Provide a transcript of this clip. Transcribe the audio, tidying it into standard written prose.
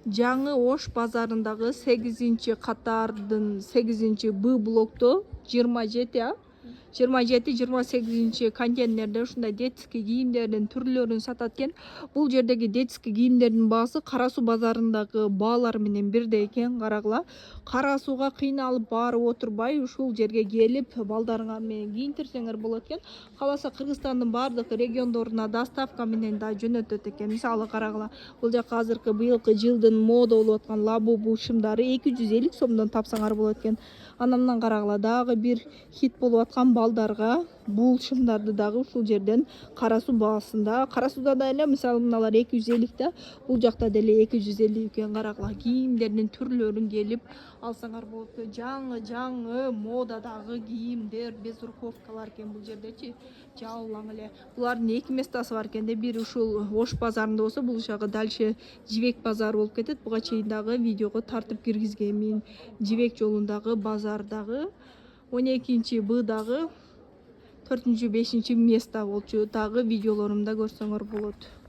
Жаңы Ош базарындагы 8-катардын 8-Б блокто 27 27-28 контейнерде ушундай детский кийимдердин түрлөрүн сатат экен. Бул жердеги детский кийимдердин баасы Кара Суу базарындагы баалар менен бирдей экен. Карагыла, Кара Сууга кыйналып барып отурбай ушул жерге келип балдарыңар менен кийинтирсеңер болот экен. Каласа Кыргызстандын бардык региондоруна доставка менен да жөнөтөт экен. Мисалы карагыла, бул жака азыркы быйылкы жылдын мода болуп аткан Лабубу шымдары 250 сомдон тапсаңар болот экен. Андан карагыла, дагы бир хит болуп аткан балдарга бул шымдарды дагы ушул жерден Кара Суу баасында. Кара Сууда да эле мисалы мыналар 250 да, бул жакта деле 250 экен. Карагыла, кийимдердин түрлөрүн келип алсаңар болот экен. Жаңы модадагы кийимдер, безрукавкалар экен бул жердечи. Жалаң эле. Булардын эки местасы бар экен. Бири ушул Ош базарында болсо, бул жагы дальше Жибек базары болуп кетет. Буга чейин дагы видеого тартып киргизгенмин. Жибек жолундагы базардагы 12-Бдагы 4-5 места болчу. Дагы видеолорумда көрсөңөр болот.